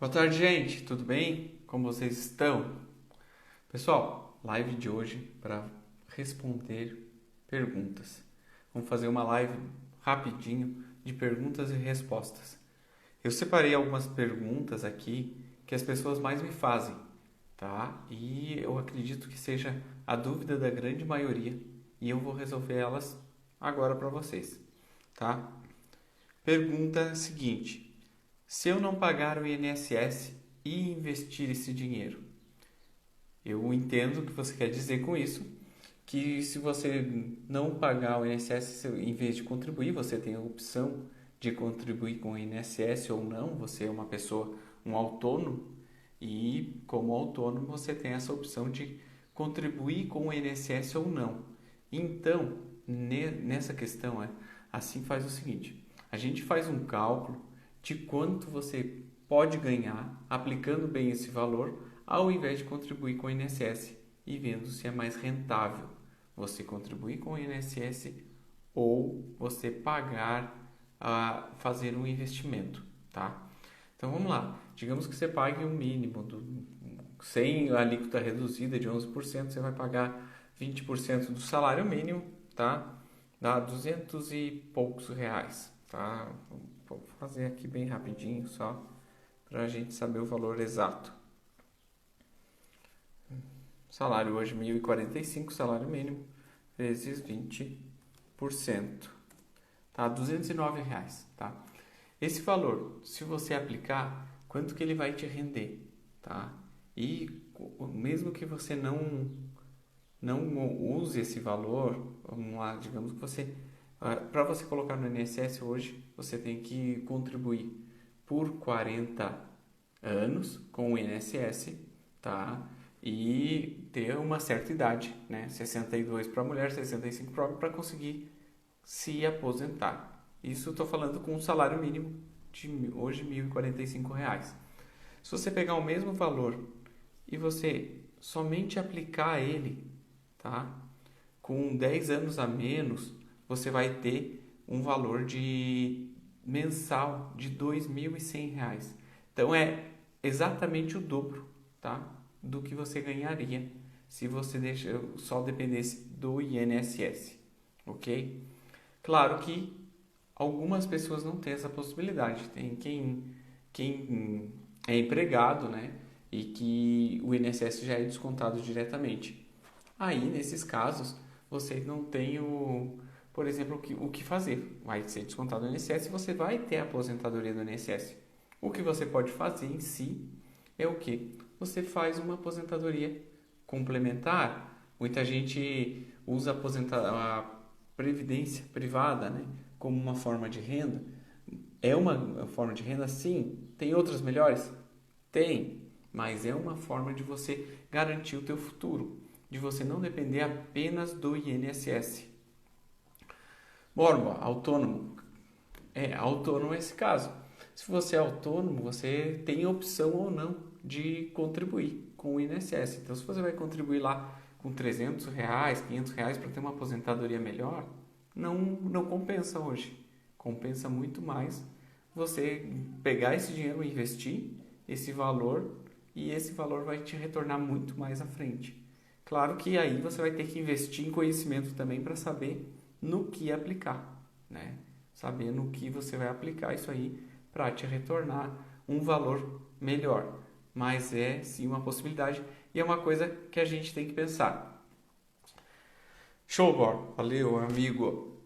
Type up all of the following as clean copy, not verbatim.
Boa tarde, gente. Tudo bem? Como vocês estão? Pessoal, live de hoje para responder perguntas. Vamos fazer uma live rapidinho de perguntas e respostas. Eu separei algumas perguntas aqui que as pessoas mais me fazem, tá? E eu acredito que seja a dúvida da grande maioria e eu vou resolver elas agora para vocês, tá? Pergunta seguinte: se eu não pagar o INSS e investir esse dinheiro, eu entendo o que você quer dizer com isso, que se você não pagar o INSS, em vez de contribuir, você tem a opção de contribuir com o INSS ou não, você é uma pessoa, um autônomo, e como autônomo você tem essa opção de contribuir com o INSS ou não. Então, nessa questão, assim faz o seguinte, a gente faz um cálculo de quanto você pode ganhar aplicando bem esse valor, ao invés de contribuir com o INSS e vendo se é mais rentável você contribuir com o INSS ou você pagar a fazer um investimento, tá? Então vamos lá, digamos que você pague um mínimo, sem a alíquota reduzida de 11%, você vai pagar 20% do salário mínimo, tá? Dá 200 e poucos reais, tá? Vou fazer aqui bem rapidinho só para a gente saber o valor exato. Salário hoje 1.045, salário mínimo, vezes 20%. Tá? R$ 209, tá? Esse valor, se você aplicar, quanto que ele vai te render, tá? E mesmo que você não use esse valor, vamos lá, digamos que você, para você colocar no INSS hoje, você tem que contribuir por 40 anos com o INSS, tá? E ter uma certa idade, né? 62 para mulher, 65 para homem, para conseguir se aposentar. Isso eu estou falando com um salário mínimo de hoje R$ 1.045. Se você pegar o mesmo valor e você somente aplicar ele, tá? Com 10 anos a menos, você vai ter um valor de mensal de R$ 2.100. Então é exatamente o dobro, tá? Do que você ganharia se você só dependesse do INSS, ok? Claro que algumas pessoas não têm essa possibilidade. Tem quem é empregado, né? E que o INSS já é descontado diretamente. Aí, nesses casos, você não tem por exemplo, o que fazer. Vai ser descontado do INSS e você vai ter a aposentadoria do INSS. O que você pode fazer em si é o que? Você faz uma aposentadoria complementar. Muita gente usa a previdência privada, né, como uma forma de renda. É uma forma de renda, sim. Tem outras melhores? Tem, mas é uma forma de você garantir o teu futuro, de você não depender apenas do INSS. Borba, autônomo. Autônomo é esse caso. Se você é autônomo, você tem a opção ou não de contribuir com o INSS. Então, se você vai contribuir lá com R$ 300, R$ 500 para ter uma aposentadoria melhor, não compensa hoje. Compensa muito mais você pegar esse dinheiro e investir esse valor, e esse valor vai te retornar muito mais à frente. Claro que aí você vai ter que investir em conhecimento também para saber no que aplicar, né? Saber no que você vai aplicar isso aí para te retornar um valor melhor. Mas é sim uma possibilidade e é uma coisa que a gente tem que pensar. Show, Bor. Valeu, amigo.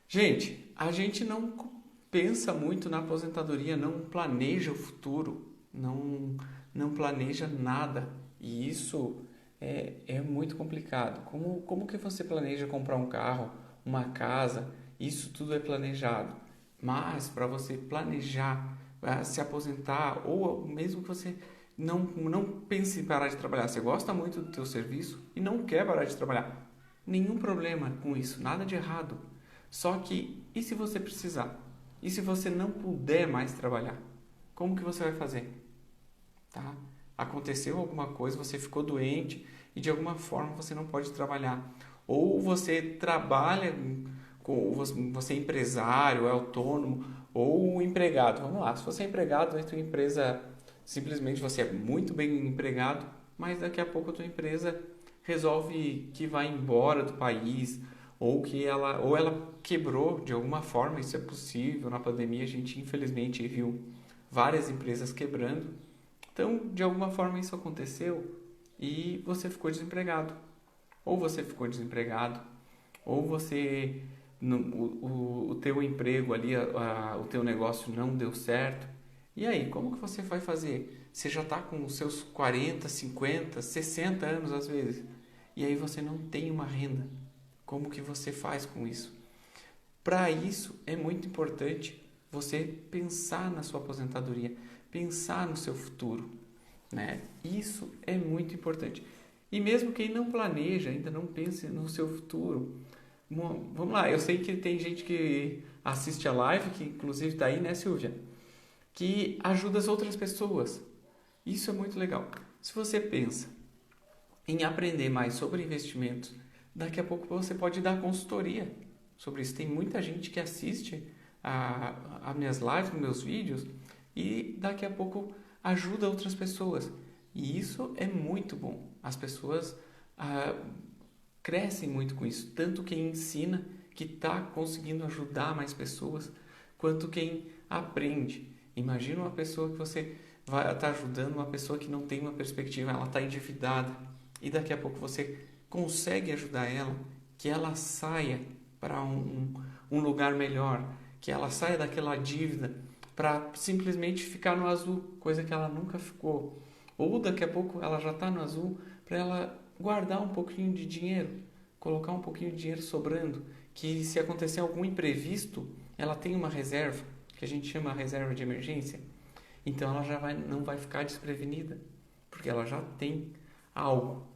Gente, a gente não pensa muito na aposentadoria, não planeja o futuro, não planeja nada. E isso é muito complicado. Como que você planeja comprar um carro, uma casa? Isso tudo é planejado. Mas para você planejar, se aposentar, ou mesmo que você não pense em parar de trabalhar, você gosta muito do teu serviço e não quer parar de trabalhar, nenhum problema com isso, nada de errado. Só que, e se você precisar? E se você não puder mais trabalhar? Como que você vai fazer? Tá? Aconteceu alguma coisa, você ficou doente e de alguma forma você não pode trabalhar. Ou você trabalha, você é empresário, é autônomo, ou empregado. Vamos lá, se você é empregado, a tua empresa Simplesmente você é muito bem empregado, mas daqui a pouco a tua empresa resolve que vai embora do país ou ela quebrou de alguma forma. Isso é possível. Na pandemia a gente infelizmente viu várias empresas quebrando. Então, de alguma forma isso aconteceu e você ficou desempregado. Ou você ficou desempregado, ou você o teu emprego ali, o teu negócio não deu certo. E aí, como que você vai fazer? Você já está com os seus 40, 50, 60 anos às vezes, e aí você não tem uma renda. Como que você faz com isso? Para isso é muito importante você pensar na sua aposentadoria, pensar no seu futuro, né? Isso é muito importante. E mesmo quem não planeja, ainda não pense no seu futuro. Vamos lá, eu sei que tem gente que assiste a live, que inclusive está aí, né, Silvia? Que ajuda as outras pessoas. Isso é muito legal. Se você pensa em aprender mais sobre investimentos, daqui a pouco você pode dar consultoria sobre isso. Tem muita gente que assiste a minhas lives, meus vídeos, e daqui a pouco ajuda outras pessoas. E isso é muito bom. As pessoas crescem muito com isso. Tanto quem ensina, que está conseguindo ajudar mais pessoas, quanto quem aprende. Imagina uma pessoa que você vai estar ajudando, uma pessoa que não tem uma perspectiva, ela está endividada, e daqui a pouco você consegue ajudar ela, que ela saia para um lugar melhor, que ela saia daquela dívida para simplesmente ficar no azul, coisa que ela nunca ficou. Ou daqui a pouco ela já está no azul para ela guardar um pouquinho de dinheiro, colocar um pouquinho de dinheiro sobrando, que se acontecer algum imprevisto, ela tem uma reserva, que a gente chama reserva de emergência. Então ela já não vai ficar desprevenida, porque ela já tem algo.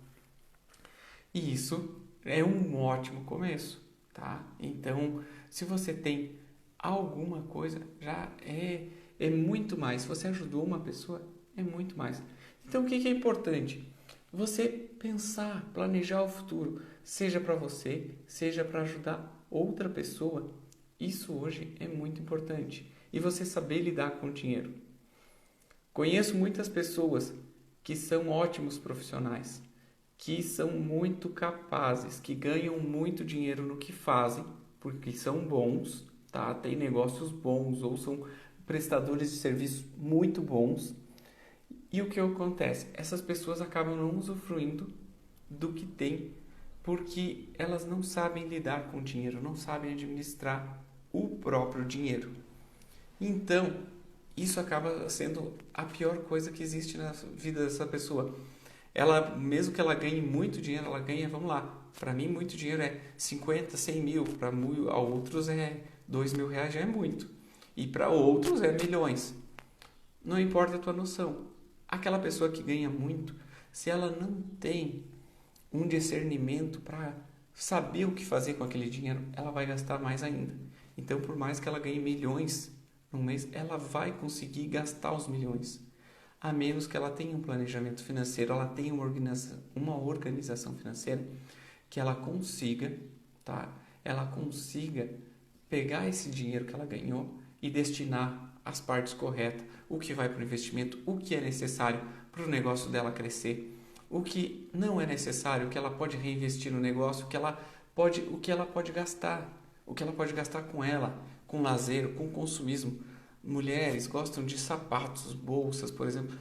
E isso é um ótimo começo, tá? Então, se você tem alguma coisa, já é muito mais. Se você ajudou uma pessoa, é muito mais. Então, o que é importante? Você pensar, planejar o futuro, seja para você, seja para ajudar outra pessoa. Isso hoje é muito importante. E você saber lidar com o dinheiro. Conheço muitas pessoas que são ótimos profissionais, que são muito capazes, que ganham muito dinheiro no que fazem, porque são bons, tá? Tem negócios bons ou são prestadores de serviços muito bons. E o que acontece? Essas pessoas acabam não usufruindo do que têm, porque elas não sabem lidar com o dinheiro, não sabem administrar o próprio dinheiro. Então, isso acaba sendo a pior coisa que existe na vida dessa pessoa. Ela, mesmo que ela ganhe muito dinheiro, ela ganha, vamos lá, para mim muito dinheiro é 50, 100 mil, para outros é 2 mil reais, já é muito. E para outros é milhões. Não importa a tua noção. Aquela pessoa que ganha muito, se ela não tem um discernimento para saber o que fazer com aquele dinheiro, ela vai gastar mais ainda. Então, por mais que ela ganhe milhões no mês, ela vai conseguir gastar os milhões. A menos que ela tenha um planejamento financeiro, ela tenha uma organização financeira que ela consiga, tá? Ela consiga pegar esse dinheiro que ela ganhou e destinar as partes corretas, o que vai para o investimento, o que é necessário para o negócio dela crescer, o que não é necessário, o que ela pode reinvestir no negócio, o que ela pode gastar, o que ela pode gastar com ela, com lazer, com consumismo. Mulheres gostam de sapatos, bolsas, por exemplo.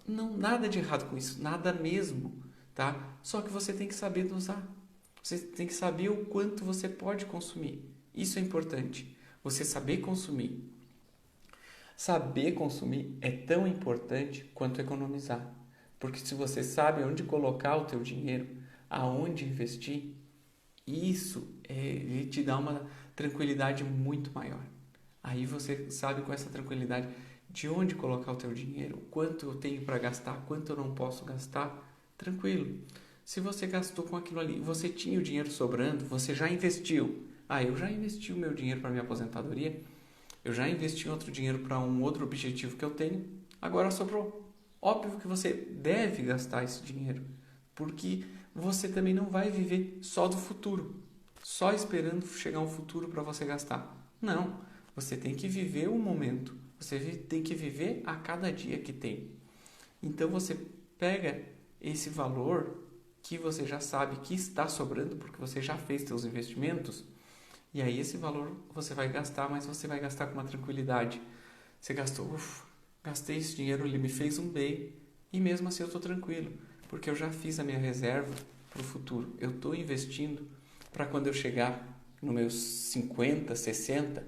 Não, nada de errado com isso, nada mesmo, tá? Só que você tem que saber dosar. Você tem que saber o quanto você pode consumir. Isso é importante. Você saber consumir. Saber consumir é tão importante quanto economizar. Porque se você sabe onde colocar o teu dinheiro, aonde investir, isso te dá uma tranquilidade muito maior. Aí você sabe com essa tranquilidade de onde colocar o teu dinheiro, quanto eu tenho para gastar, quanto eu não posso gastar, tranquilo. Se você gastou com aquilo ali, você tinha o dinheiro sobrando, você já investiu. Eu já investi o meu dinheiro para minha aposentadoria, eu já investi outro dinheiro para um outro objetivo que eu tenho, agora sobrou. Óbvio que você deve gastar esse dinheiro, porque você também não vai viver só do futuro, só esperando chegar um futuro para você gastar. Não, você tem que viver o momento, você tem que viver a cada dia que tem. Então você pega esse valor que você já sabe que está sobrando, porque você já fez seus investimentos, e aí esse valor você vai gastar, mas você vai gastar com uma tranquilidade. Você gastou, gastei esse dinheiro, ele me fez um bem, e mesmo assim eu estou tranquilo, porque eu já fiz a minha reserva para o futuro. Eu estou investindo para quando eu chegar nos meus 50, 60,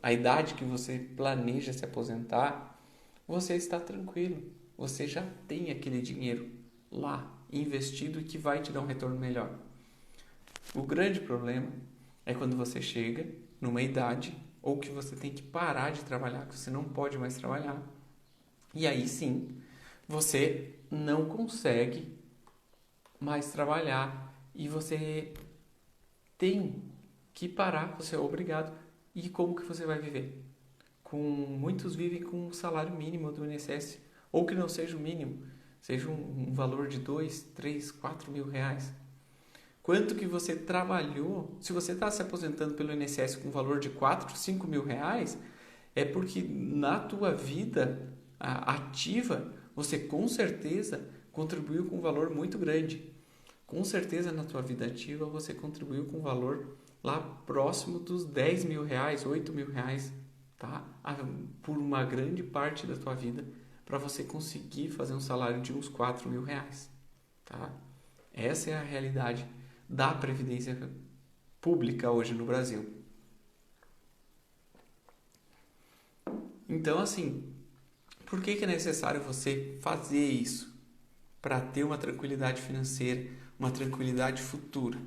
a idade que você planeja se aposentar, você está tranquilo. Você já tem aquele dinheiro lá investido e que vai te dar um retorno melhor. O grande problema é quando você chega numa idade ou que você tem que parar de trabalhar, que você não pode mais trabalhar. E aí sim, você não consegue mais trabalhar e você tem que parar, você é obrigado. E como que você vai viver? Muitos vivem com um salário mínimo do INSS, ou que não seja o mínimo, seja um valor de 2, 3, 4 mil reais. Quanto que você trabalhou? Se você está se aposentando pelo INSS com um valor de 4, 5 mil reais, é porque na tua vida ativa, você com certeza contribuiu com um valor muito grande. Com certeza na tua vida ativa você contribuiu com um valor lá próximo dos 10 mil reais, 8 mil reais, tá? Por uma grande parte da tua vida, para você conseguir fazer um salário de uns 4 mil reais, tá? Essa é a realidade da Previdência Pública hoje no Brasil. Então, assim, por que é necessário você fazer isso? Para ter uma tranquilidade financeira, uma tranquilidade futura.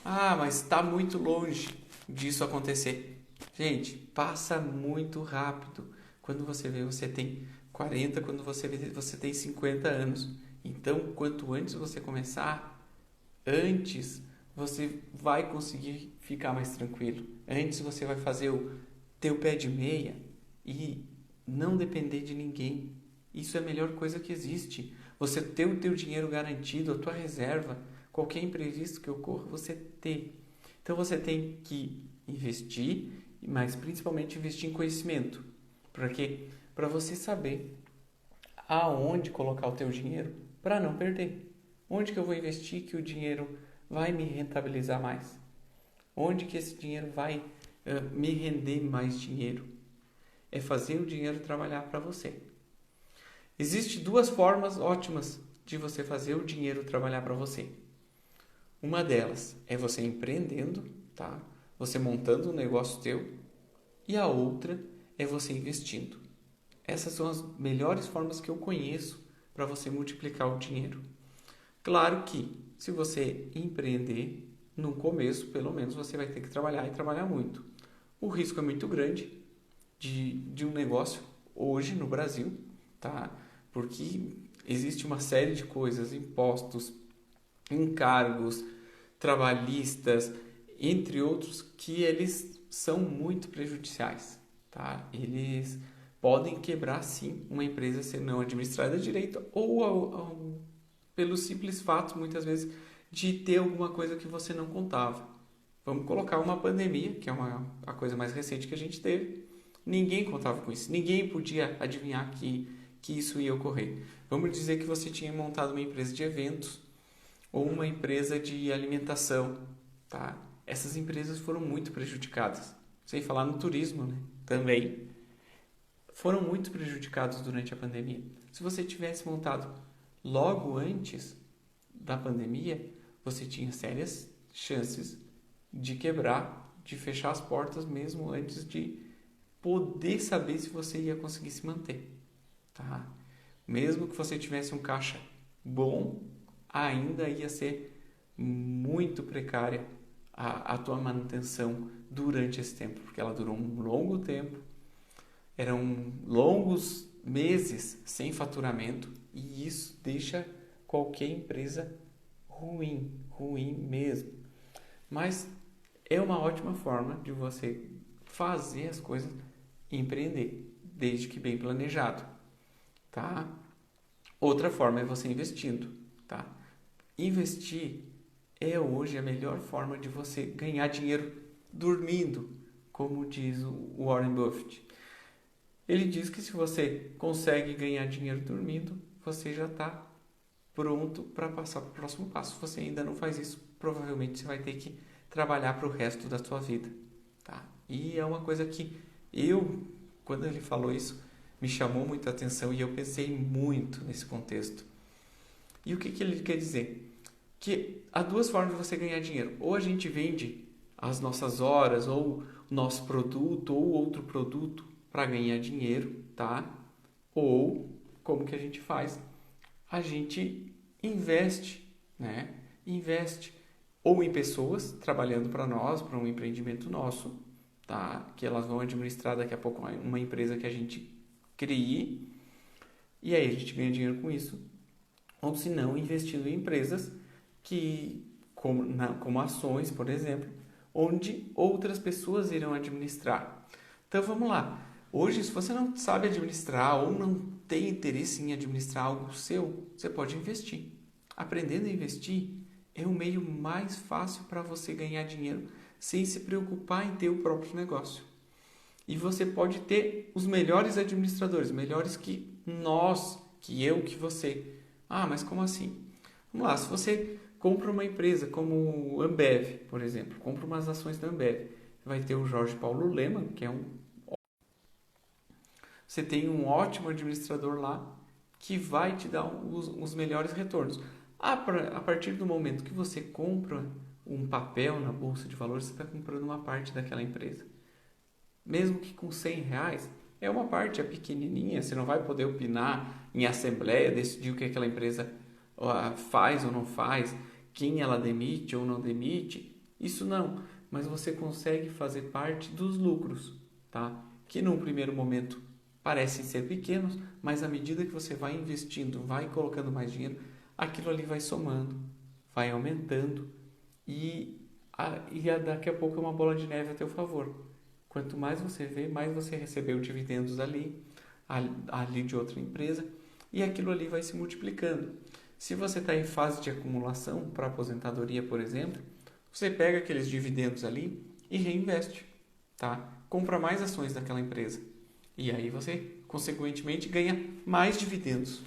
Ah, mas está muito longe disso acontecer. Gente, passa muito rápido. Quando você vê, você tem 40, quando você vê, você tem 50 anos. Então, quanto antes você começar, antes você vai conseguir ficar mais tranquilo. Antes você vai fazer o teu pé de meia e não depender de ninguém. Isso é a melhor coisa que existe. Você ter o teu dinheiro garantido, a tua reserva, qualquer imprevisto que ocorra, você ter. Então você tem que investir, mas principalmente investir em conhecimento. Para quê? Para você saber aonde colocar o teu dinheiro para não perder. Onde que eu vou investir que o dinheiro vai me rentabilizar mais? Onde que esse dinheiro vai me render mais dinheiro? É fazer o dinheiro trabalhar para você. Existem duas formas ótimas de você fazer o dinheiro trabalhar para você. Uma delas é você empreendendo, tá? Você montando um negócio teu. E a outra é você investindo. Essas são as melhores formas que eu conheço para você multiplicar o dinheiro. Claro que se você empreender, no começo, pelo menos, você vai ter que trabalhar e trabalhar muito. O risco é muito grande de um negócio hoje no Brasil, tá? Porque existe uma série de coisas, impostos, encargos, trabalhistas, entre outros, que eles são muito prejudiciais, tá? Eles podem quebrar, sim, uma empresa se não administrada direito ou pelo simples fato, muitas vezes, de ter alguma coisa que você não contava. Vamos colocar uma pandemia, que é a coisa mais recente que a gente teve. Ninguém contava com isso. Ninguém podia adivinhar que isso ia ocorrer. Vamos dizer que você tinha montado uma empresa de eventos ou uma empresa de alimentação, tá? Essas empresas foram muito prejudicadas. Sem falar no turismo, né? Também foram muito prejudicados durante a pandemia. Se você tivesse montado logo antes da pandemia, você tinha sérias chances de quebrar, de fechar as portas mesmo antes de poder saber se você ia conseguir se manter, tá? Mesmo que você tivesse um caixa bom, ainda ia ser muito precária a tua manutenção durante esse tempo, porque ela durou um longo tempo, eram longos meses sem faturamento e isso deixa qualquer empresa ruim mesmo. Mas é uma ótima forma de você fazer as coisas e empreender, desde que bem planejado, tá? Outra forma é você investindo, tá? Investir é hoje a melhor forma de você ganhar dinheiro dormindo, como diz o Warren Buffett. Ele diz que se você consegue ganhar dinheiro dormindo, você já está pronto para passar para o próximo passo. Se você ainda não faz isso, provavelmente você vai ter que trabalhar para o resto da sua vida, tá? E é uma coisa que quando ele falou isso, me chamou muita atenção e eu pensei muito nesse contexto. E o que ele quer dizer? Que há duas formas de você ganhar dinheiro. Ou a gente vende as nossas horas, ou o nosso produto, ou outro produto para ganhar dinheiro, tá? Ou, como que a gente faz? A gente investe, né? Investe ou em pessoas trabalhando para nós, para um empreendimento nosso, tá? Que elas vão administrar daqui a pouco uma empresa que a gente crie, e aí a gente ganha dinheiro com isso. Ou se não, investindo em empresas como ações, por exemplo, onde outras pessoas irão administrar. Então vamos lá. Hoje, se você não sabe administrar ou não tem interesse em administrar algo seu, você pode investir. Aprendendo a investir é o meio mais fácil para você ganhar dinheiro sem se preocupar em ter o próprio negócio. E você pode ter os melhores administradores, melhores que nós, que eu, que você. Ah, mas como assim? Vamos lá, se você compra uma empresa como Ambev, por exemplo, compra umas ações da Ambev, vai ter o Jorge Paulo Lemann, que é você tem um ótimo administrador lá que vai te dar os melhores retornos. A partir do momento que você compra um papel na Bolsa de Valores, você está comprando uma parte daquela empresa. Mesmo que com R$100, é uma parte, é pequenininha, você não vai poder opinar em assembleia, decidir o que aquela empresa faz ou não faz, quem ela demite ou não demite, isso não, mas você consegue fazer parte dos lucros, tá? Que num primeiro momento parecem ser pequenos, mas à medida que você vai investindo, vai colocando mais dinheiro, aquilo ali vai somando, vai aumentando e daqui a pouco é uma bola de neve a teu favor. Quanto mais você vê, mais você recebeu dividendos ali de outra empresa, e aquilo ali vai se multiplicando. Se você está em fase de acumulação para aposentadoria, por exemplo, você pega aqueles dividendos ali e reinveste, tá? Compra mais ações daquela empresa. E aí você, consequentemente, ganha mais dividendos.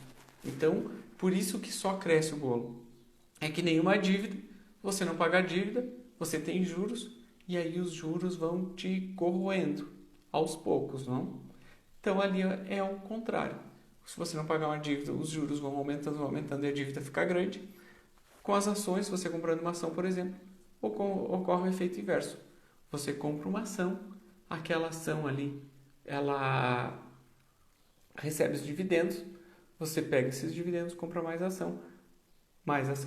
Então, por isso que só cresce o bolo. É que nenhuma dívida, você não paga a dívida, você tem juros, e aí os juros vão te corroendo aos poucos, não? Então ali é o contrário. Se você não pagar uma dívida, os juros vão aumentando e a dívida fica grande. Com as ações, você comprando uma ação, por exemplo, ocorre o efeito inverso. Você compra uma ação, aquela ação ali, ela recebe os dividendos, você pega esses dividendos, compra mais ação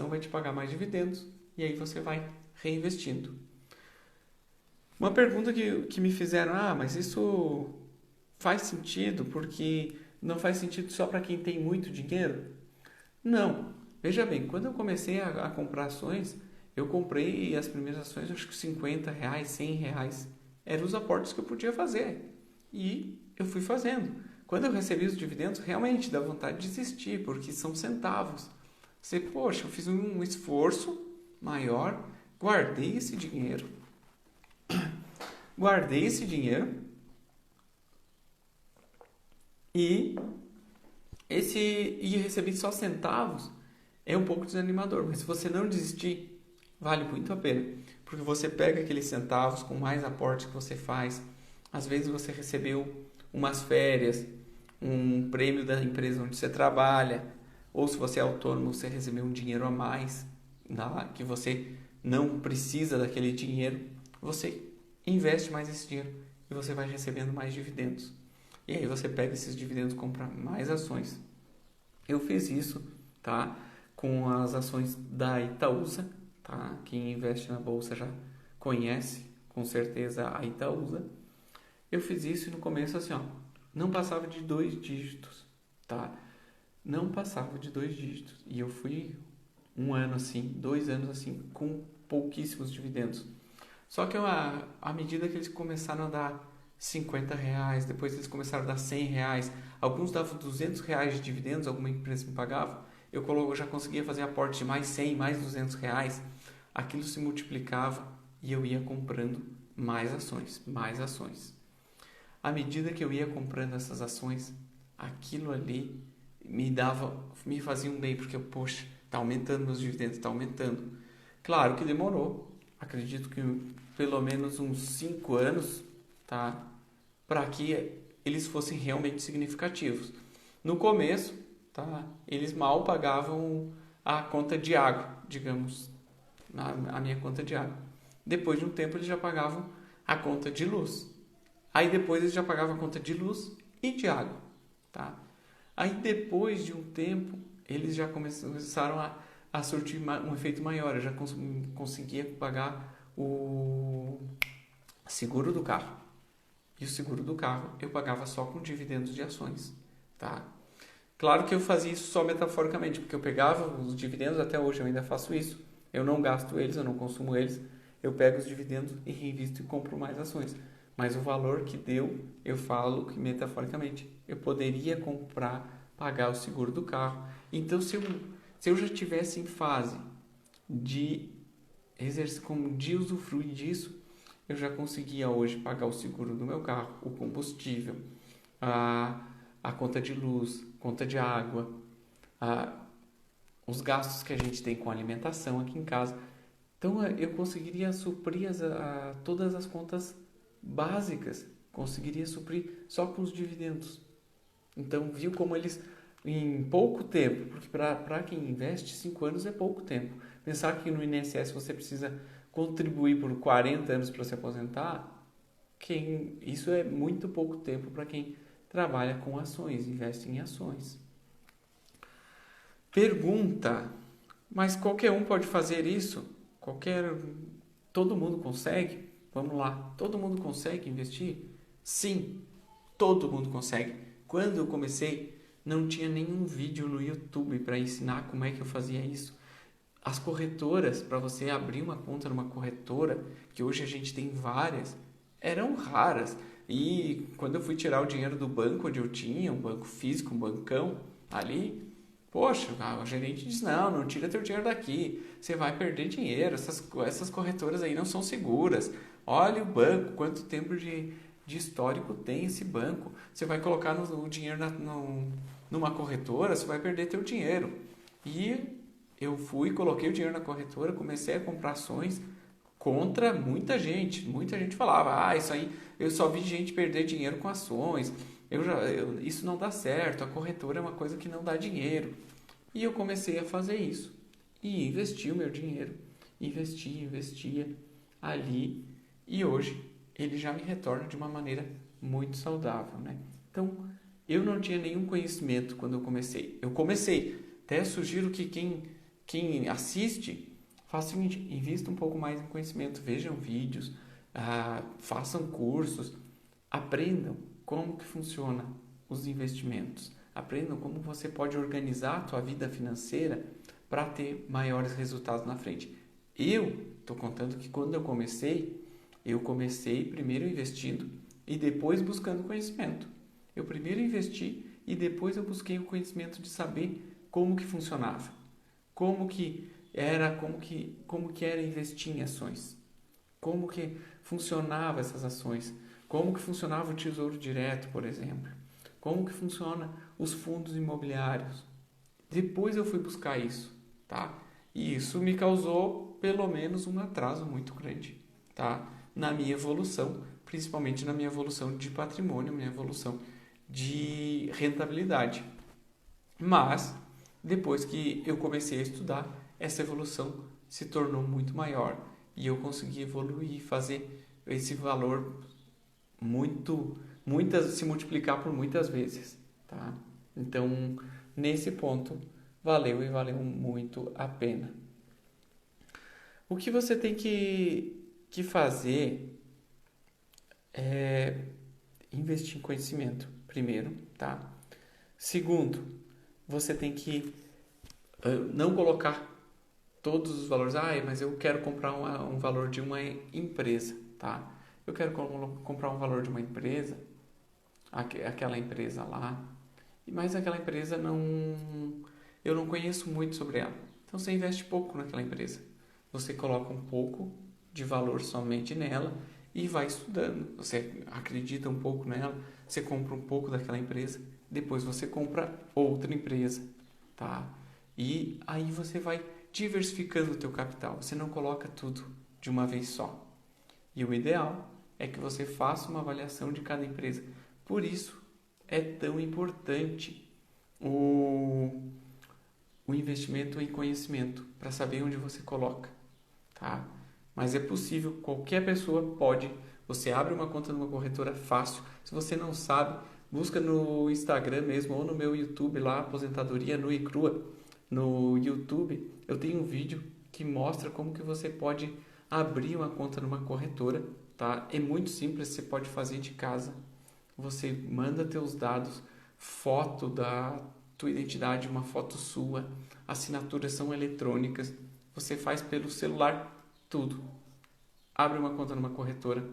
vai te pagar mais dividendos, e aí você vai reinvestindo. Uma pergunta que me fizeram, mas isso faz sentido porque não faz sentido só para quem tem muito dinheiro? Não. Veja bem, quando eu comecei a comprar ações, eu comprei as primeiras ações, acho que R$50, R$100. Eram os aportes que eu podia fazer. E eu fui fazendo. Quando eu recebi os dividendos, realmente dá vontade de desistir, porque são centavos. Poxa, eu fiz um esforço maior, guardei esse dinheiro e recebi só centavos. É um pouco desanimador, mas se você não desistir, vale muito a pena, porque você pega aqueles centavos com mais aportes que você faz. Às vezes você recebeu umas férias, um prêmio da empresa onde você trabalha, ou se você é autônomo, você recebeu um dinheiro a mais, que você não precisa daquele dinheiro, você investe mais esse dinheiro e você vai recebendo mais dividendos. E aí você pega esses dividendos e compra mais ações. Eu fiz isso, tá? Com as ações da Itaúsa, tá? Quem investe na bolsa já conhece, com certeza, a Itaúsa. Eu fiz isso e no começo assim, não passava de 2 dígitos, tá? Não passava de 2 dígitos. E eu fui 1 ano assim, 2 anos assim, com pouquíssimos dividendos. Só que à medida que eles começaram a dar R$50, depois eles começaram a dar R$100, alguns davam R$200 de dividendos, alguma empresa me pagava, eu já conseguia fazer aporte de mais 100, mais R$200, aquilo se multiplicava e eu ia comprando mais ações. À medida que eu ia comprando essas ações, aquilo ali me fazia um bem, porque, poxa, está aumentando meus dividendos, está aumentando. Claro que demorou, acredito que pelo menos uns 5 anos, tá? Para que eles fossem realmente significativos. No começo, tá? Eles mal pagavam a conta de água, digamos, a minha conta de água. Depois de um tempo eles já pagavam a conta de luz. Aí depois eles já pagavam a conta de luz e de água, tá? Aí depois de um tempo eles já começaram a surtir um efeito maior. Eu já conseguia pagar o seguro do carro. E o seguro do carro eu pagava só com dividendos de ações, tá? Claro que eu fazia isso só metaforicamente, porque eu pegava os dividendos, até hoje eu ainda faço isso. Eu não gasto eles, eu não consumo eles. Eu pego os dividendos e reinvisto e compro mais ações. Mas o valor que deu, eu falo que metaforicamente. Eu poderia comprar, pagar o seguro do carro. Então, se eu já tivesse em fase de exercer, como de usufruir disso, eu já conseguia hoje pagar o seguro do meu carro, o combustível, a conta de luz, conta de água, os gastos que a gente tem com alimentação aqui em casa. Então eu conseguiria suprir todas as contas básicas, conseguiria suprir só com os dividendos. Então viu como eles, em pouco tempo, porque para quem investe 5 anos é pouco tempo. Pensar que no INSS você precisa contribuir por 40 anos para se aposentar, isso é muito pouco tempo para quem trabalha com ações, investe em ações. Pergunta, mas qualquer um pode fazer isso? Todo mundo consegue? Vamos lá, todo mundo consegue investir? Sim, todo mundo consegue. Quando eu comecei, não tinha nenhum vídeo no YouTube para ensinar como é que eu fazia isso. As corretoras, para você abrir uma conta numa corretora, que hoje a gente tem várias, eram raras. E quando eu fui tirar o dinheiro do banco onde eu tinha, um banco físico, um bancão ali, poxa, o gerente diz, não tira teu dinheiro daqui, você vai perder dinheiro, essas corretoras aí não são seguras. Olha o banco, quanto tempo de histórico tem esse banco. Você vai colocar o dinheiro numa corretora, você vai perder teu dinheiro. E eu coloquei o dinheiro na corretora, comecei a comprar ações contra muita gente. Muita gente falava, isso aí, eu só vi gente perder dinheiro com ações, isso não dá certo, a corretora é uma coisa que não dá dinheiro. E eu comecei a fazer isso. E investi o meu dinheiro. Investia ali. E hoje ele já me retorna de uma maneira muito saudável, né? Então, eu não tinha nenhum conhecimento quando eu comecei. Até sugiro que quem assiste, faça o seguinte, invista um pouco mais em conhecimento, vejam vídeos, façam cursos, aprendam como que funciona os investimentos, aprendam como você pode organizar a tua vida financeira para ter maiores resultados na frente. Eu estou contando que quando eu comecei primeiro investindo e depois buscando conhecimento. Eu primeiro investi e depois eu busquei o conhecimento de saber como que funcionava, como que era investir em ações, como que funcionava essas ações, como que funcionava o Tesouro Direto, por exemplo, como que funciona os fundos imobiliários. Depois eu fui buscar isso, tá? E isso me causou pelo menos um atraso muito grande, tá? Na minha evolução, principalmente na minha evolução de patrimônio, minha evolução de rentabilidade. Mas depois que eu comecei a estudar, essa evolução se tornou muito maior e eu consegui evoluir e fazer esse valor se multiplicar por muitas vezes, tá? Então, nesse ponto, valeu muito a pena. O que você tem que fazer é investir em conhecimento, primeiro, tá? Segundo, você tem que não colocar todos os valores. Mas eu quero comprar um valor de uma empresa, tá? Eu quero comprar um valor de uma empresa, aquela empresa lá, mas aquela empresa eu não conheço muito sobre ela. Então você investe pouco naquela empresa. Você coloca um pouco de valor somente nela e vai estudando. Você acredita um pouco nela, você compra um pouco daquela empresa, depois você compra outra empresa, tá? E aí você vai diversificando o teu capital. Você não coloca tudo de uma vez só. E o ideal é que você faça uma avaliação de cada empresa. Por isso é tão importante o investimento em conhecimento, para saber onde você coloca, tá? Mas é possível, qualquer pessoa pode. Você abre uma conta numa corretora fácil. Se você não sabe, busca no Instagram mesmo ou no meu YouTube lá, Aposentadoria Nua e Crua. No YouTube eu tenho um vídeo que mostra como que você pode abrir uma conta numa corretora, tá? É muito simples, você pode fazer de casa. Você manda teus dados, foto da tua identidade, uma foto sua, assinaturas são eletrônicas, você faz pelo celular tudo. Abre uma conta numa corretora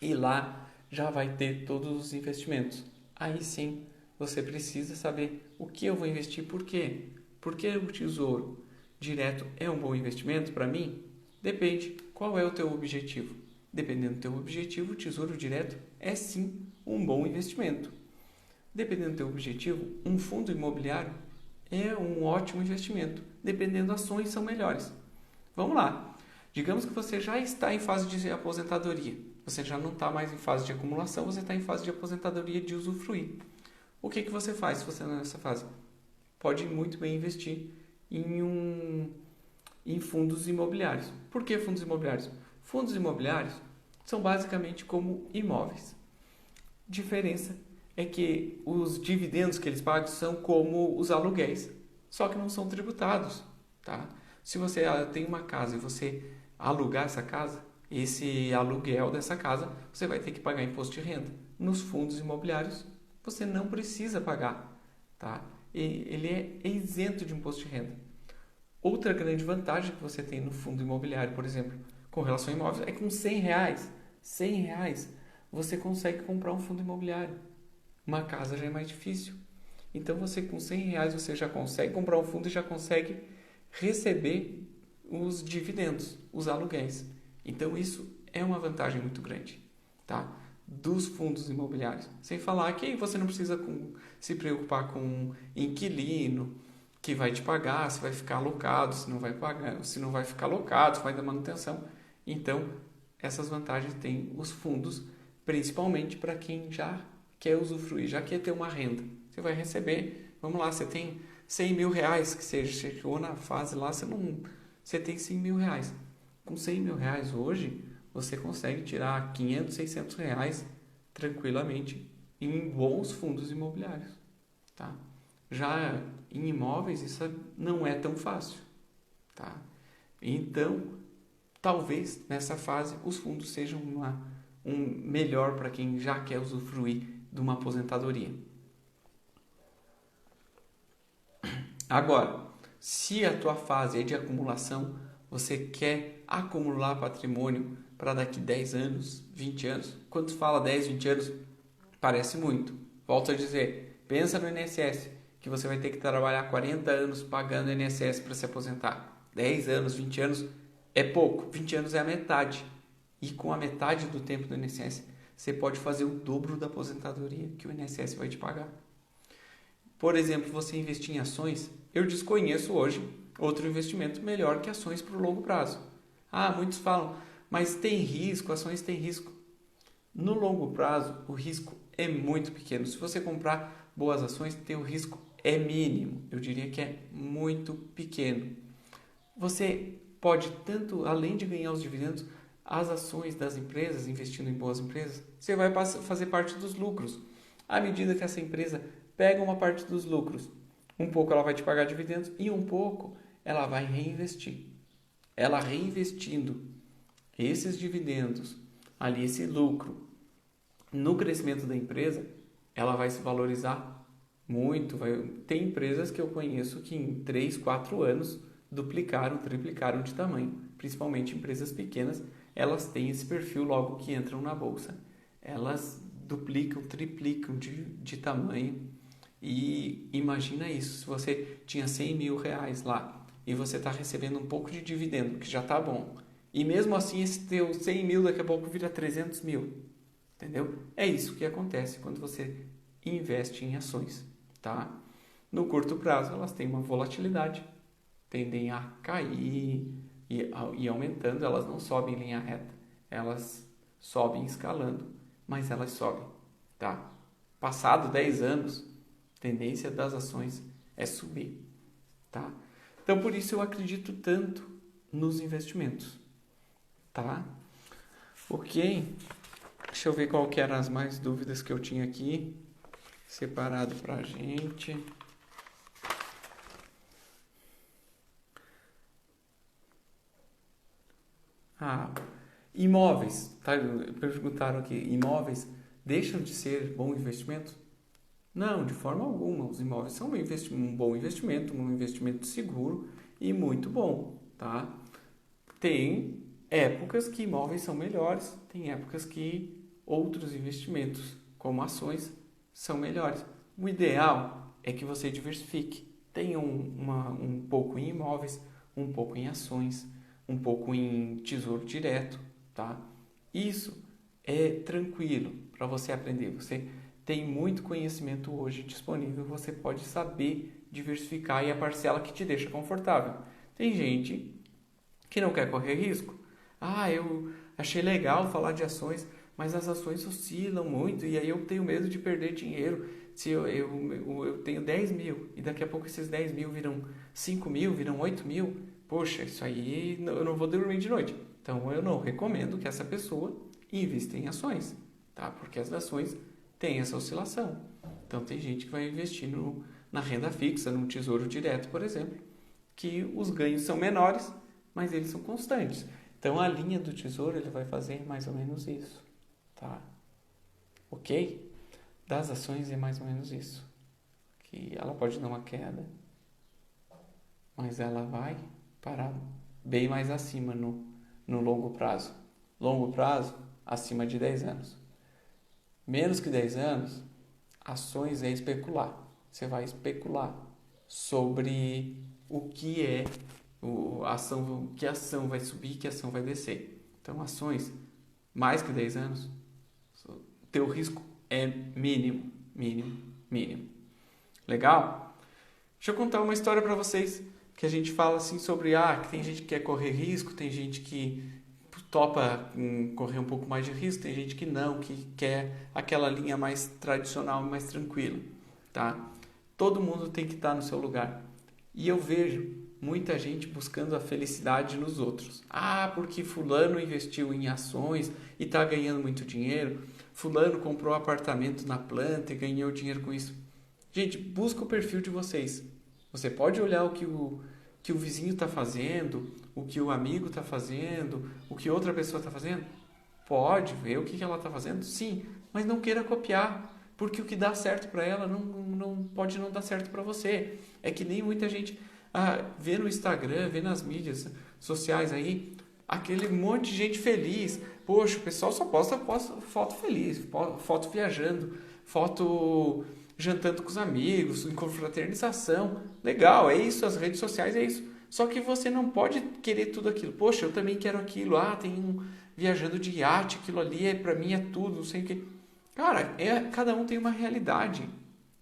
e lá já vai ter todos os investimentos. Aí sim, você precisa saber o que eu vou investir, por quê? Por que o Tesouro Direto é um bom investimento para mim? Depende. Qual é o teu objetivo? Dependendo do teu objetivo, o Tesouro Direto é sim um bom investimento. Dependendo do teu objetivo, um fundo imobiliário é um ótimo investimento. Dependendo, ações são melhores. Vamos lá. Digamos que você já está em fase de aposentadoria. Você já não está mais em fase de acumulação, você está em fase de aposentadoria de usufruir. O que você faz se você está nessa fase? Pode muito bem investir em fundos imobiliários. Por que fundos imobiliários? Fundos imobiliários são basicamente como imóveis. Diferença é que os dividendos que eles pagam são como os aluguéis, só que não são tributados, tá? Se você tem uma casa e você alugar essa casa, esse aluguel dessa casa, você vai ter que pagar imposto de renda. Nos fundos imobiliários, você não precisa pagar, tá? Ele é isento de imposto de renda. Outra grande vantagem que você tem no fundo imobiliário, por exemplo, com relação a imóveis, é que com R$100 você consegue comprar um fundo imobiliário. Uma casa já é mais difícil. Então você com R$100 você já consegue comprar um fundo e já consegue receber os dividendos, os aluguéis. Então isso é uma vantagem muito grande, tá? Dos fundos imobiliários. Sem falar que você não precisa se preocupar com inquilino que vai te pagar, se vai ficar alocado, se não vai pagar, se não vai ficar alocado, se vai dar manutenção. Então, essas vantagens tem os fundos, principalmente para quem já quer usufruir, já quer ter uma renda. Você vai receber, vamos lá, você tem R$100.000, que seja, chegou na fase lá, você tem R$100.000. Com R$100.000 hoje, você consegue tirar R$500, R$600 tranquilamente em bons fundos imobiliários, tá? Já em imóveis isso não é tão fácil, tá? Então, talvez nessa fase os fundos sejam melhor para quem já quer usufruir de uma aposentadoria. Agora, se a tua fase é de acumulação, você quer acumular patrimônio para daqui 10 anos, 20 anos. Quando se fala 10, 20 anos, parece muito. Volto a dizer, pensa no INSS, que você vai ter que trabalhar 40 anos pagando INSS para se aposentar. 10 anos, 20 anos é pouco, 20 anos é a metade. E com a metade do tempo do INSS, você pode fazer o dobro da aposentadoria que o INSS vai te pagar. Por exemplo, você investir em ações, eu desconheço hoje outro investimento melhor que ações para o longo prazo. Muitos falam, mas tem risco, ações têm risco. No longo prazo, o risco é muito pequeno. Se você comprar boas ações, o risco é mínimo. Eu diria que é muito pequeno. Você pode, tanto além de ganhar os dividendos, as ações das empresas, investindo em boas empresas, você vai fazer parte dos lucros. À medida que essa empresa pega uma parte dos lucros, um pouco ela vai te pagar dividendos e um pouco ela vai reinvestir. Ela reinvestindo esses dividendos, ali esse lucro, no crescimento da empresa, ela vai se valorizar muito. Tem empresas que eu conheço que em 3, 4 anos duplicaram, triplicaram de tamanho. Principalmente empresas pequenas, elas têm esse perfil logo que entram na bolsa. Elas duplicam, triplicam de tamanho. E imagina isso, se você tinha R$100.000 lá e você está recebendo um pouco de dividendo, que já está bom, E mesmo assim, esse teu 100 mil daqui a pouco vira 300 mil. Entendeu? É isso que acontece quando você investe em ações, tá? No curto prazo, elas têm uma volatilidade, tendem a cair e aumentando, elas não sobem em linha reta, elas sobem escalando, mas elas sobem, tá? Passado 10 anos, a tendência das ações é subir, tá? Então, por isso eu acredito tanto nos investimentos, tá? Ok? Deixa eu ver qual que eram as mais dúvidas que eu tinha aqui, separado pra gente. Imóveis, tá? Perguntaram aqui, imóveis deixam de ser bom investimento? Não, de forma alguma. Os imóveis são um bom investimento, um investimento seguro e muito bom, tá? Tem épocas que imóveis são melhores, tem épocas que outros investimentos, como ações, são melhores. O ideal é que você diversifique. Tenha um pouco em imóveis, um pouco em ações, um pouco em tesouro direto, tá? Isso é tranquilo para você aprender. Você tem muito conhecimento hoje disponível, você pode saber diversificar e a parcela que te deixa confortável. Tem gente que não quer correr risco. Eu achei legal falar de ações, mas as ações oscilam muito e aí eu tenho medo de perder dinheiro. Se eu tenho 10 mil e daqui a pouco esses 10 mil viram 5 mil, viram 8 mil, poxa, isso aí eu não vou dormir de noite. Então eu não recomendo que essa pessoa invista em ações, tá? Porque as ações têm essa oscilação. Então tem gente que vai investir na renda fixa, no tesouro direto, por exemplo, que os ganhos são menores, mas eles são constantes. Então a linha do tesouro ele vai fazer mais ou menos isso, tá? Ok? Das ações é mais ou menos isso. Que ela pode dar uma queda, mas ela vai parar bem mais acima no longo prazo. Longo prazo, acima de 10 anos. Menos que 10 anos, ações é especular. Você vai especular sobre o que é a ação, que ação vai subir, que ação vai descer. Então, ações, mais que 10 anos, o teu risco é mínimo, mínimo, mínimo. Legal? Deixa eu contar uma história para vocês, que a gente fala assim sobre, que tem gente que quer correr risco, tem gente que topa correr um pouco mais de risco, tem gente que não, que quer aquela linha mais tradicional, mais tranquila, tá? Todo mundo tem que estar no seu lugar. E eu vejo muita gente buscando a felicidade nos outros. Porque fulano investiu em ações e está ganhando muito dinheiro, fulano comprou um apartamento na planta e ganhou dinheiro com isso. Gente, busca o perfil de vocês. Você pode olhar o que o vizinho está fazendo, o que o amigo está fazendo, o que outra pessoa está fazendo? Pode ver o que ela está fazendo, sim, mas não queira copiar, porque o que dá certo para ela não pode não dar certo para você. É que nem muita gente vê no Instagram, vê nas mídias sociais aí, aquele monte de gente feliz. Poxa, o pessoal só posta foto feliz, foto viajando, foto jantando com os amigos, em confraternização. Legal, é isso, as redes sociais é isso. Só que você não pode querer tudo aquilo. Poxa, eu também quero aquilo. Tem um viajando de iate, aquilo ali para mim é tudo, não sei o que. Cara, cada um tem uma realidade.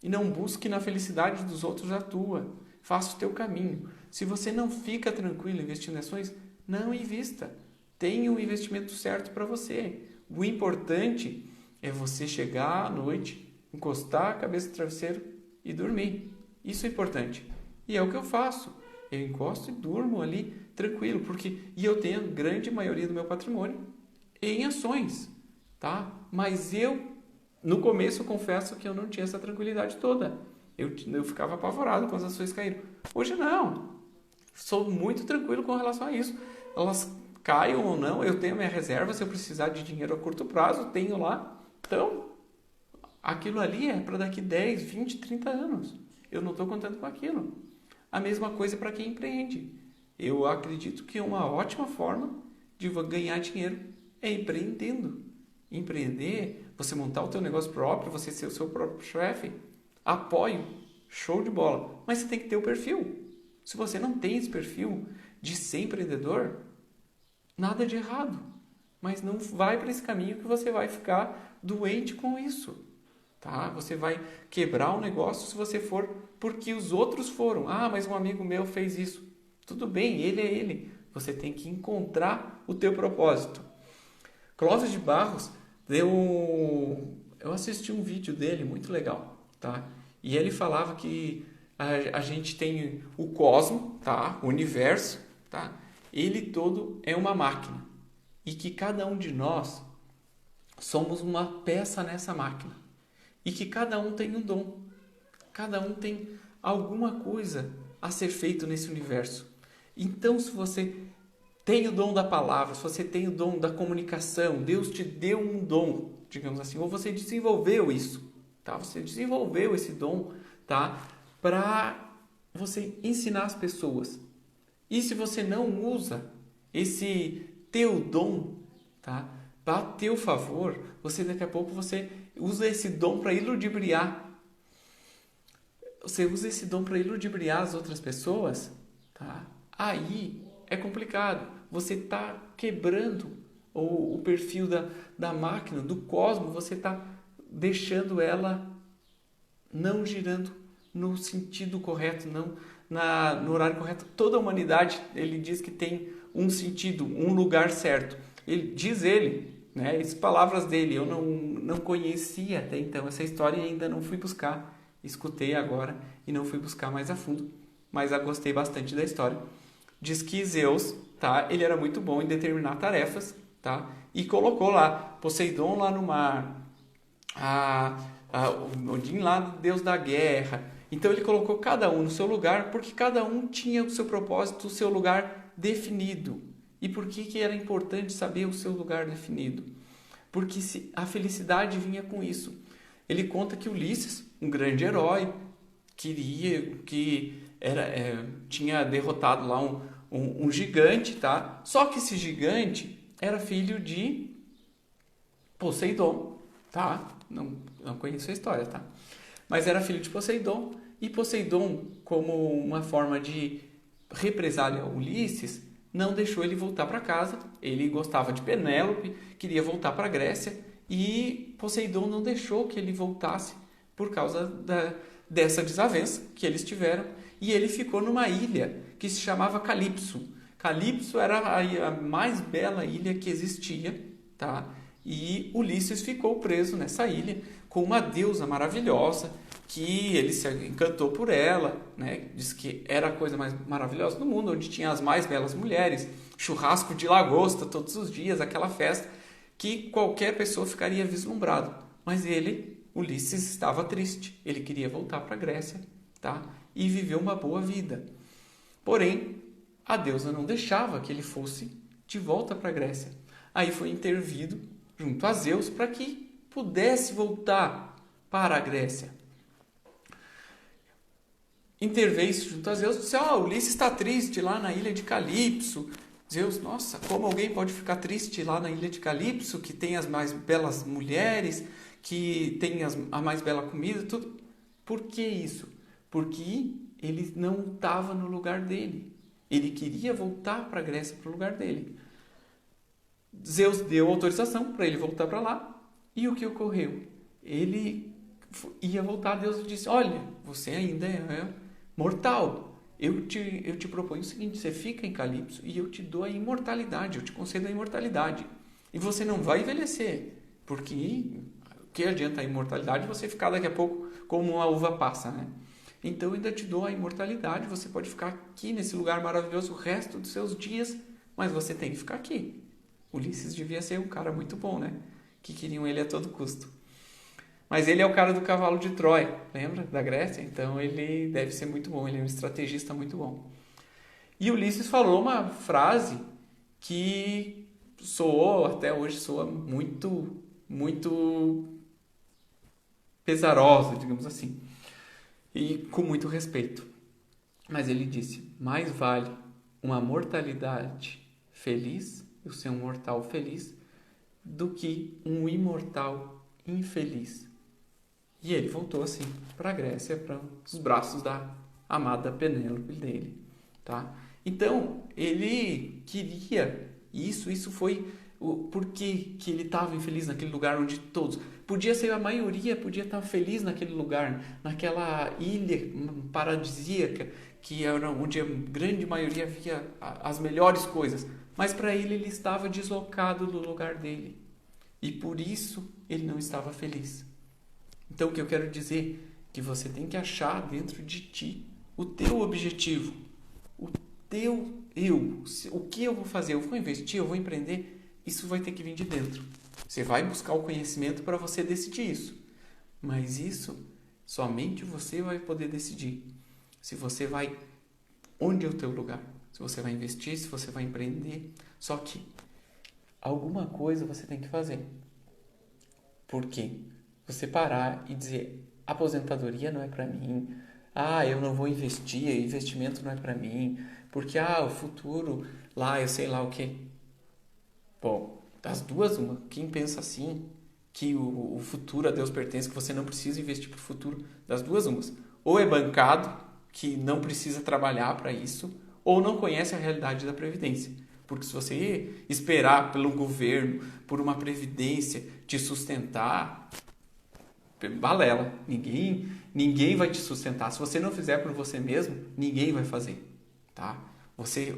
E não busque na felicidade dos outros a tua. Faça o teu caminho. Se você não fica tranquilo investindo em ações, não invista. Tenha o investimento certo para você. O importante é você chegar à noite, encostar a cabeça no travesseiro e dormir. Isso é importante. E é o que eu faço. Eu encosto e durmo ali tranquilo, e eu tenho a grande maioria do meu patrimônio em ações, tá? Mas no começo, eu confesso que eu não tinha essa tranquilidade toda. Eu ficava apavorado quando as ações caíram. Hoje não. Sou muito tranquilo com relação a isso. Elas caiam ou não, eu tenho minha reserva. Se eu precisar de dinheiro a curto prazo, tenho lá. Então, aquilo ali é para daqui 10, 20, 30 anos. Eu não estou contando com aquilo. A mesma coisa para quem empreende. Eu acredito que uma ótima forma de ganhar dinheiro é empreendendo. Empreender, você montar o teu negócio próprio, você ser o seu próprio chefe. Apoio, show de bola. Mas você tem que ter o perfil. Se você não tem esse perfil de ser empreendedor, nada de errado. Mas não vai para esse caminho que você vai ficar doente com isso. Tá? Você vai quebrar o negócio se você for porque os outros foram. Ah, mas um amigo meu fez isso. Tudo bem, ele é ele. Você tem que encontrar o teu propósito. Clóvis de Barros eu assisti um vídeo dele muito legal, tá? E ele falava que a gente tem o cosmo, tá? O universo, tá? Ele todo é uma máquina e que cada um de nós somos uma peça nessa máquina e que cada um tem um dom, cada um tem alguma coisa a ser feito nesse universo. Então, se você tem o dom da palavra, se você tem o dom da comunicação, Deus te deu um dom, digamos assim, ou você desenvolveu isso, tá? Você desenvolveu esse dom, tá? Para você ensinar as pessoas. E se você não usa esse teu dom, tá? Para teu favor, você daqui a pouco você usa esse dom para iludibriar. Você usa esse dom para iludibriar as outras pessoas, tá? Aí é complicado. Você está quebrando o perfil da máquina, do cosmos, você está deixando ela não girando no sentido correto, não no horário correto. Toda a humanidade, ele diz que tem um sentido, um lugar certo. Né? As palavras dele, eu não conhecia até então essa história e ainda não fui buscar. Escutei agora e não fui buscar mais a fundo, mas eu gostei bastante da história. Diz que Zeus, tá? Ele era muito bom em determinar tarefas, tá? E colocou lá Poseidon lá no mar, Odin lá, Deus da guerra. Então ele colocou cada um no seu lugar, porque cada um tinha o seu propósito, o seu lugar definido. E por que era importante saber o seu lugar definido? Porque a felicidade vinha com isso. Ele conta que Ulisses, um grande herói, tinha derrotado lá um gigante, tá? Só que esse gigante era filho de Poseidon, tá? Não conheço a história, tá? Mas era filho de Poseidon. E Poseidon, como uma forma de represália a Ulisses, não deixou ele voltar para casa. Ele gostava de Penélope, queria voltar para a Grécia. E Poseidon não deixou que ele voltasse por causa dessa desavença que eles tiveram. E ele ficou numa ilha que se chamava Calipso. Calipso era a mais bela ilha que existia, tá? E Ulisses ficou preso nessa ilha com uma deusa maravilhosa que ele se encantou por ela, né? Diz que era a coisa mais maravilhosa do mundo, onde tinha as mais belas mulheres, churrasco de lagosta todos os dias, aquela festa que qualquer pessoa ficaria vislumbrado. Mas ele, Ulisses, estava triste. Ele queria voltar para a Grécia, tá? E viver uma boa vida. Porém, a deusa não deixava que ele fosse de volta para a Grécia. Aí foi intervido junto a Zeus para que pudesse voltar para a Grécia. Interveio junto a Zeus e disse: Ulisses está triste lá na ilha de Calipso. Zeus, nossa, como alguém pode ficar triste lá na ilha de Calipso, que tem as mais belas mulheres, que tem a mais bela comida, tudo. Por que isso? Porque ele não estava no lugar dele. Ele queria voltar para a Grécia, para o lugar dele. Zeus deu autorização para ele voltar para lá. E o que ocorreu? Ele ia voltar, Deus disse: olha, você ainda é mortal. Eu te proponho o seguinte: você fica em Calipso e eu te dou a imortalidade, eu te concedo a imortalidade. E você não vai envelhecer, porque que adianta a imortalidade você ficar daqui a pouco como uma uva passa, né? Então eu ainda te dou a imortalidade, você pode ficar aqui nesse lugar maravilhoso o resto dos seus dias, mas você tem que ficar aqui. Ulisses devia ser um cara muito bom, né? Que queriam ele a todo custo. Mas ele é o cara do cavalo de Troia, lembra? Da Grécia? Então ele deve ser muito bom, ele é um estrategista muito bom. E Ulisses falou uma frase que até hoje soa muito, muito pesarosa, digamos assim. E com muito respeito. Mas ele disse: mais vale uma mortalidade feliz, eu ser um mortal feliz, do que um imortal infeliz. E ele voltou assim para a Grécia, para os braços da amada Penélope dele, tá? Então, ele queria E isso foi o porquê que ele estava infeliz naquele lugar onde todos... Podia ser a maioria, podia estar feliz naquele lugar, naquela ilha paradisíaca, que era onde a grande maioria via as melhores coisas. Mas para ele estava deslocado do lugar dele. E por isso ele não estava feliz. Então o que eu quero dizer é que você tem que achar dentro de ti o teu objetivo, o teu eu. O que eu vou fazer? Eu vou investir, eu vou empreender? Isso vai ter que vir de dentro. Você vai buscar o conhecimento para você decidir isso. Mas isso somente você vai poder decidir. Se você vai... Onde é o teu lugar? Se você vai investir, se você vai empreender. Só que alguma coisa você tem que fazer. Por quê? Você parar e dizer, aposentadoria não é para mim. Eu não vou investir, investimento não é para mim. Porque, o futuro, lá, eu sei lá o quê. Bom, das duas, uma. Quem pensa assim, que o futuro a Deus pertence, que você não precisa investir para o futuro, das duas, umas. Ou é bancado, que não precisa trabalhar para isso, ou não conhece a realidade da Previdência. Porque se você esperar pelo governo, por uma Previdência te sustentar, balela. Ninguém vai te sustentar. Se você não fizer por você mesmo, ninguém vai fazer. Tá?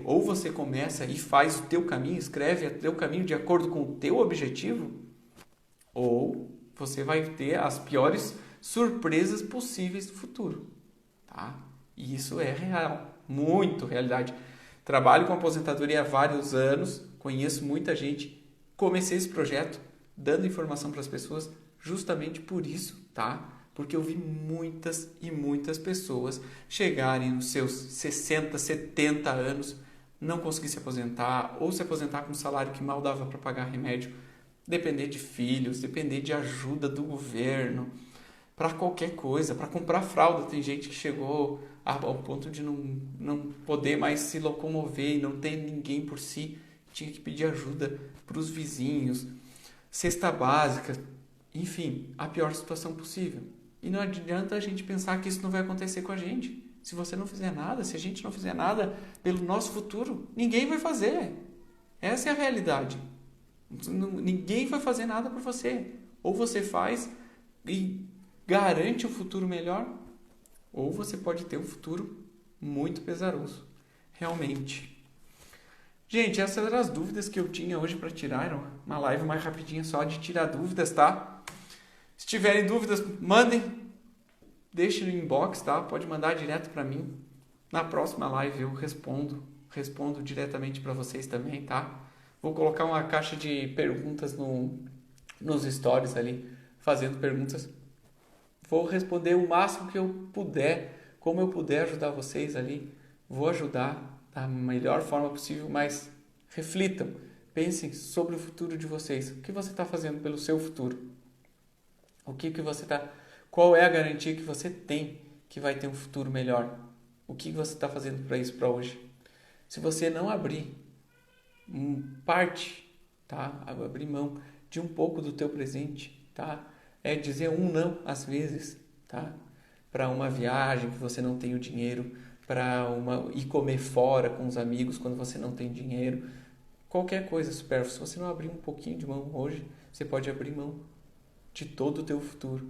Ou você começa e faz o teu caminho, escreve o teu caminho de acordo com o teu objetivo, ou você vai ter as piores surpresas possíveis no futuro. Tá? E isso é real, muito realidade. Trabalho com aposentadoria há vários anos, conheço muita gente, comecei esse projeto dando informação para as pessoas justamente por isso, tá? Porque eu vi muitas e muitas pessoas chegarem nos seus 60, 70 anos, não conseguir se aposentar ou se aposentar com um salário que mal dava para pagar remédio, depender de filhos, depender de ajuda do governo, para qualquer coisa, para comprar fralda. Tem gente que chegou ao ponto de não poder mais se locomover e não ter ninguém por si, tinha que pedir ajuda para os vizinhos, cesta básica, enfim, a pior situação possível. E não adianta a gente pensar que isso não vai acontecer com a gente. Se você não fizer nada, se a gente não fizer nada pelo nosso futuro, ninguém vai fazer. Essa é a realidade. Ninguém vai fazer nada por você. Ou você faz e garante um futuro melhor, ou você pode ter um futuro muito pesaroso. Realmente. Gente, essas eram as dúvidas que eu tinha hoje para tirar. Era uma live mais rapidinha só de tirar dúvidas, tá? Se tiverem dúvidas, mandem. Deixem no inbox, tá? Pode mandar direto para mim. Na próxima live eu respondo diretamente para vocês também, tá? Vou colocar uma caixa de perguntas nos stories ali, fazendo perguntas. Vou responder o máximo que eu puder, como eu puder ajudar vocês ali. Vou ajudar da melhor forma possível, mas reflitam, pensem sobre o futuro de vocês. O que você está fazendo pelo seu futuro? Qual é a garantia que você tem que vai ter um futuro melhor? O que você está fazendo para isso para hoje? Se você não abrir tá? Abrir mão de um pouco do teu presente, tá? É dizer um não às vezes, tá? Para uma viagem que você não tem o dinheiro, ir comer fora com os amigos quando você não tem dinheiro, qualquer coisa supérflua. Se você não abrir um pouquinho de mão hoje, você pode abrir mão de todo o teu futuro.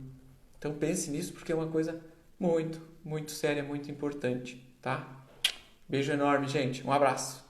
Então pense nisso, porque é uma coisa muito, muito séria, muito importante, tá? Beijo enorme, gente. Um abraço.